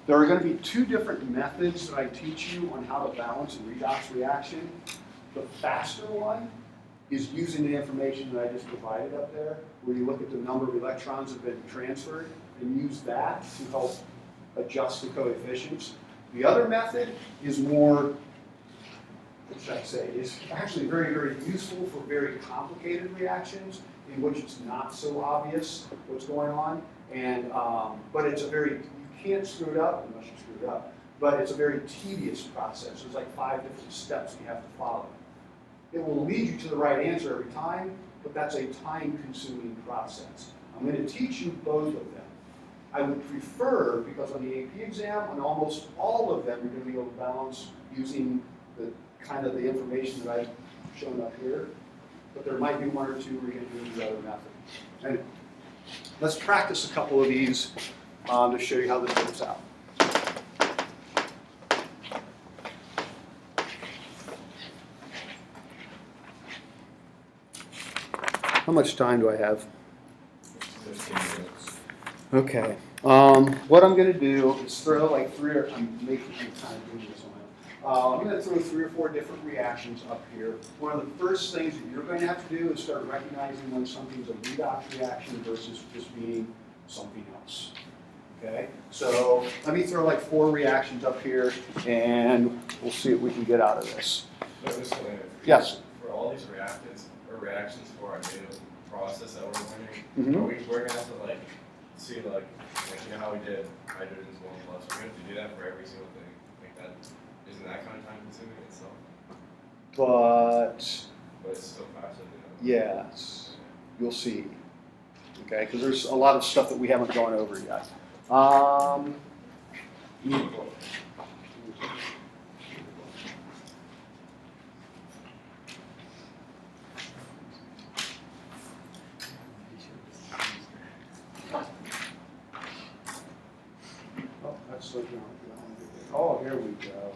There are going to be 2 different methods that I teach you on how to balance a redox reaction. The faster one is using the information that I just provided up there, where you look at the number of electrons that have been transferred and use that to help adjust the coefficients. The other method is more, what should I say, is actually very, very useful for very complicated reactions in which it's not so obvious what's going on. And, but it's a very, you can't screw it up unless you screw it up, but it's a very tedious process. There's like 5 different steps you have to follow. It will lead you to the right answer every time, but that's a time-consuming process. I'm going to teach you both of them. I would prefer, because on the AP exam, on almost all of them, you're going to be able to balance using the kind of the information that I've shown up here, but there might be 1 or 2 where you're going to use the other method. And let's practice a couple of these to show you how this works out. How much time do I have? 15 minutes. Okay. What I'm going to do is throw like 3 or I'm kind of doing this on. I'm going to throw 3 or 4 different reactions up here. One of the first things that you're going to have to do is start recognizing when something's a redox reaction versus just being something else. Okay. So let me throw like 4 reactions up here, and we'll see what we can get out of this. So this one, Yes. for all these reactants or reactions for our new process that we're Mhm. learning, we're gonna have to like see like you know how we did hydrogen's 1+. We're gonna have to do that for every single thing. Like that isn't that kind of time consuming itself, but it's still faster than Yes, you'll see. Okay, because there's a lot of stuff that we haven't gone over yet. Oh, that's looking on. Oh, here we go.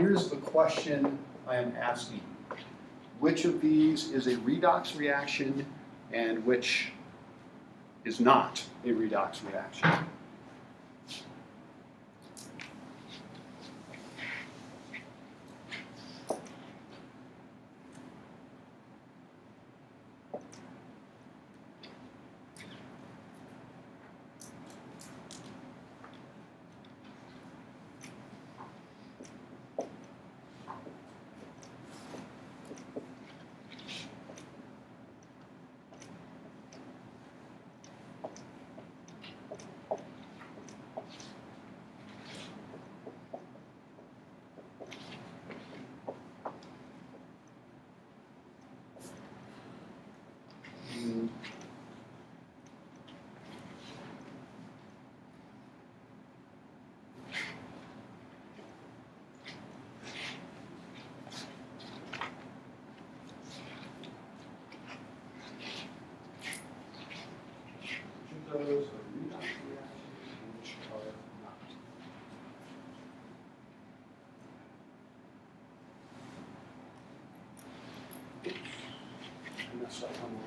here's the question I am asking. Which of these is a redox reaction and which is not a redox reaction? Which of those are redox reactions and which are not? I messed up on one.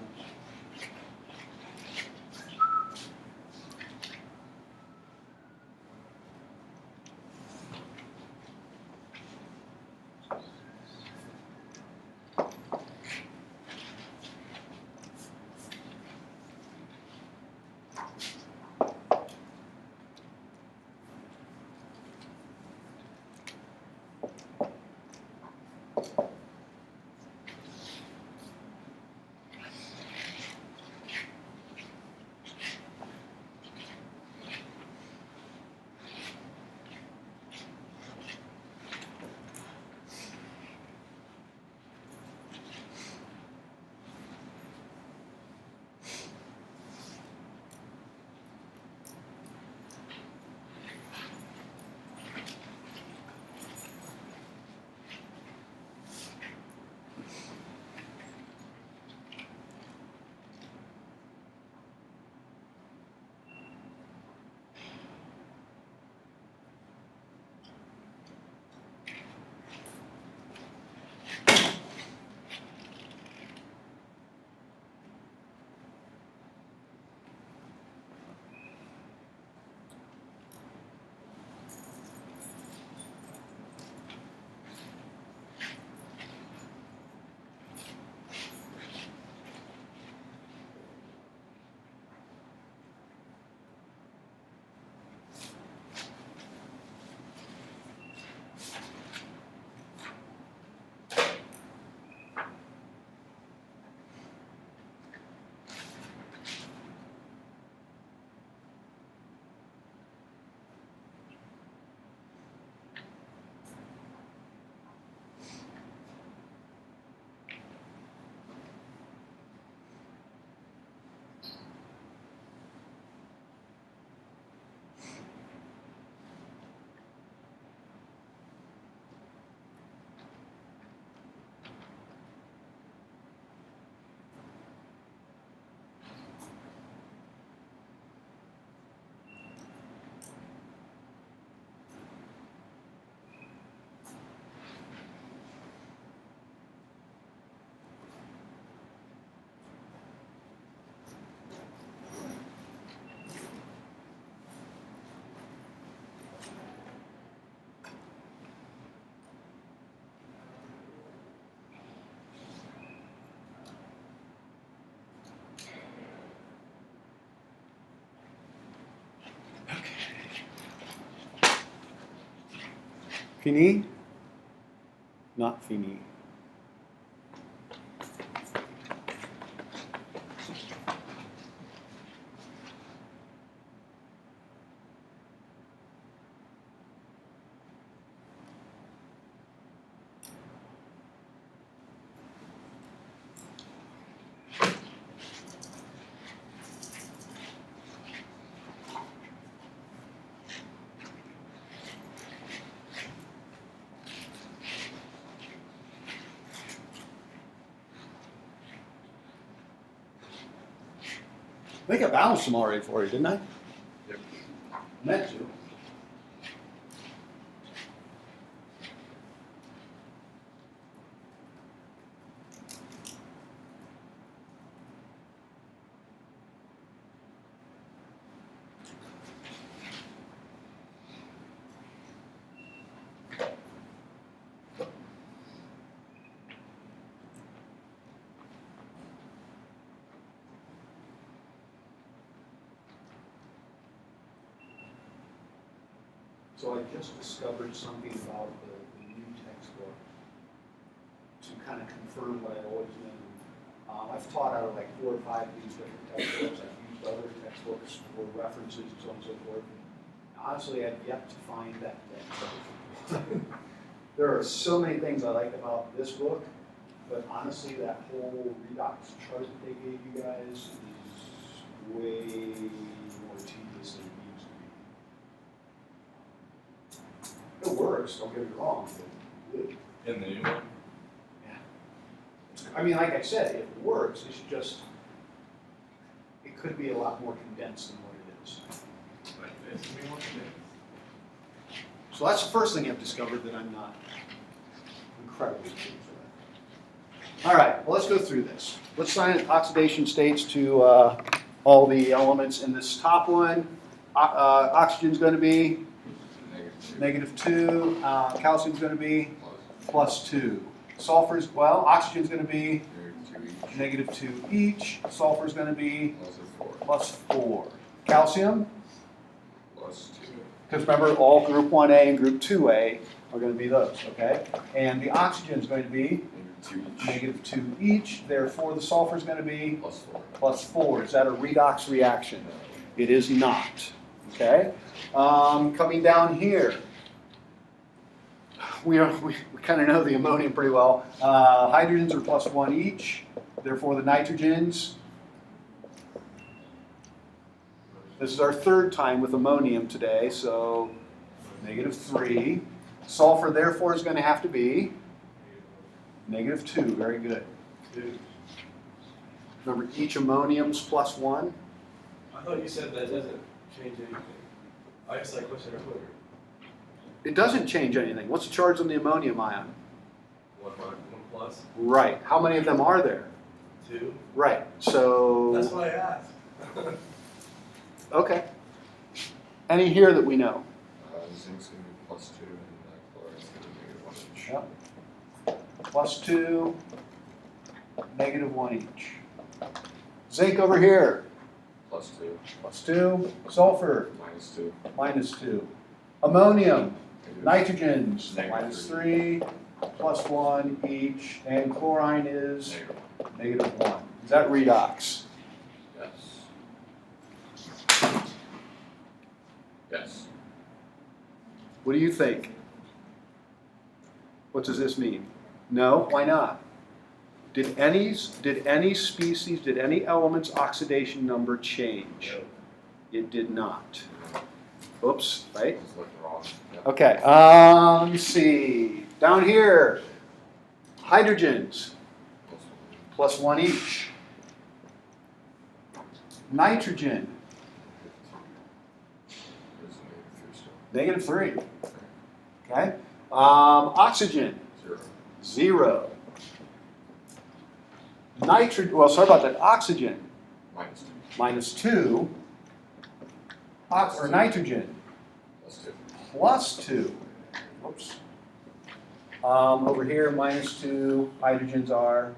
Fini? Not fini. I think I balanced them already for you, didn't I? Yep. Meant to. So I just discovered something about the new textbook to kind of confirm what I always knew. I've taught out of like 4 or 5 of these different textbooks. I've used other textbooks for references and so on and so forth. Honestly, I've yet to find that thing. There are so many things I like about this book, but honestly, that whole redox chart that they gave you guys is way more tedious than it used to be. It works, don't get me wrong, but it, In the new one? I mean, like I said, it works, it's just, it could be a lot more condensed than what it is. Like this, we want to. So that's the first thing I've discovered that I'm not incredibly pleased with. All right, well, let's go through this. Let's assign oxidation states to all the elements in this top one. Oxygen's going to be -2. Calcium's going to be +2. Sulfur's, well, oxygen's going to be -2 each. Sulfur's going to be +4. Calcium, because remember, all group 1A and group 2A are going to be those, okay? And the oxygen's going to be -2 each. Therefore, the sulfur's going to be +4. Is that a redox reaction? It is not, okay? Coming down here, we kind of know the ammonium pretty well. Hydrogens are +1 each. Therefore, the nitrogens, this is our third time with ammonium today, so -3. Sulfur, therefore, is going to have to be -2. Very good. Remember, each ammonium's +1. I thought you said that doesn't change anything. I just like question earlier. It doesn't change anything. What's the charge on the ammonium ion? 1 plus, Right. How many of them are there? 2. Right. So. That's what I asked. Okay. Any here that we know? Zinc's gonna be +2 and chlorine's gonna be -1 each. Yep. +2, -1 each. Zinc over here. +2, +2. Sulfur, -2, -2. Ammonium, nitrogens, -3. -3, +1 each. And chlorine is Negative. -1. Is that redox? Yes. Yes. What do you think? What does this mean? No? Why not? Did any species, did any element's oxidation number change? It did not. Oops, right? It's looking wrong. Yep. Okay, let me see. Down here, hydrogens, +1 each. Nitrogen, There's -3 still. -3. Okay. Oxygen, 0. 0. Well, sorry about that. Oxygen, -2. -2. Or nitrogen, +2. Whoops. Over here, -2. Hydrogens are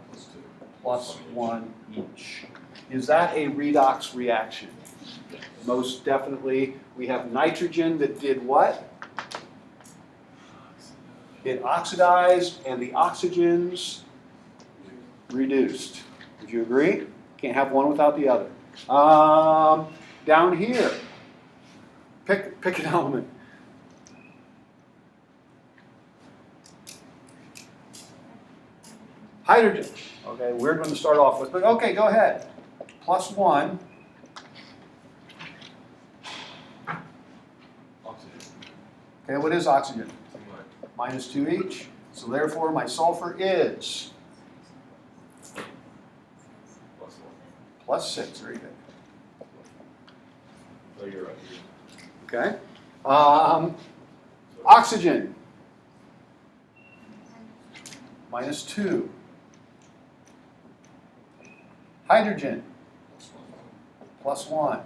+1 each. Is that a redox reaction? Most definitely. We have nitrogen that did what? It oxidized, and the oxygens reduced. Would you agree? Can't have one without the other. Down here, pick an element. Hydrogen. Okay, weird one to start off with, but okay, go ahead. +1. Oxygen. Okay, what is oxygen? Too much. -2 each. So therefore, my sulfur is +1. +6. Very good. Oh, you're right. Okay. Oxygen. -2. Hydrogen. +1.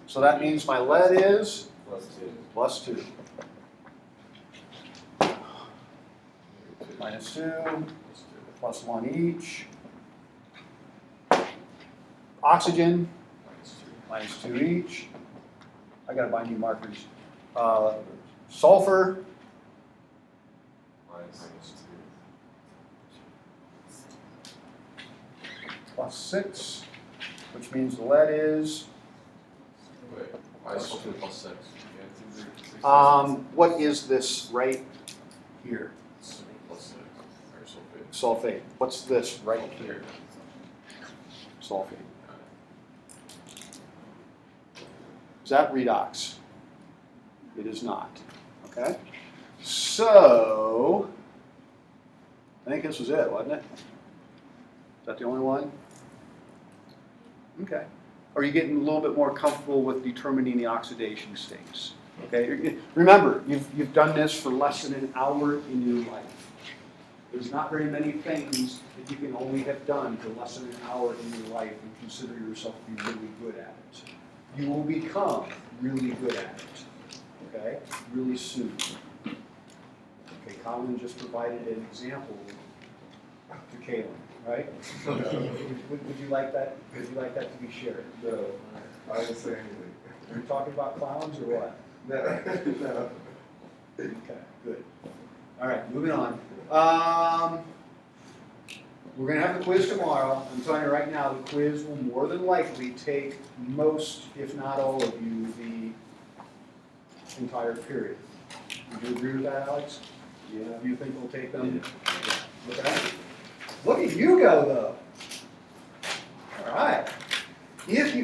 So that means my lead is +2. -2. +1 each. Oxygen, -2 each. I gotta buy new markers. Sulfur, Minus 2. +6, which means the lead is, Wait, why is sulfur plus 6? what is this right here? Plus 6, or sulfate. Sulfate. What's this right here? Sulfate. Is that redox? It is not. Okay? So, I think this was it, wasn't it? Is that the only one? Okay. Are you getting a little bit more comfortable with determining the oxidation states? Okay. Remember, you've done this for less than an hour in your life. There's not very many things that you can only have done for less than an hour in your life and consider yourself to be really good at it. You will become really good at it. Okay? Really soon. Okay, Colin just provided an example to Kaylin, right? Would you like that? Would you like that to be shared? No, I didn't say anything. Are you talking about clowns or what? No, no. Okay, good. All right, moving on. We're going to have the quiz tomorrow. I'm telling you right now, the quiz will more than likely take most, if not all of you, the entire period. Would you agree with that, Alex? Yeah. Do you think we'll take them? Okay. Look at you go, though. All right. If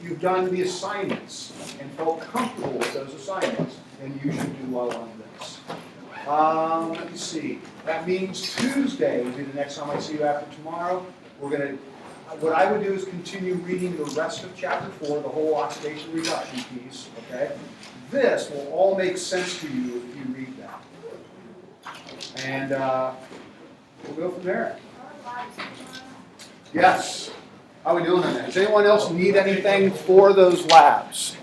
you've done the assignments and felt comfortable with those assignments, then you should do well on this. Let me see. That means Tuesday will be the next time I see you after tomorrow. What I would do is continue reading the rest of chapter 4, the whole oxidation reduction piece, okay? This will all make sense to you if you read that. And we'll go from there. Yes. How are we doing on that? Does anyone else need anything for those labs?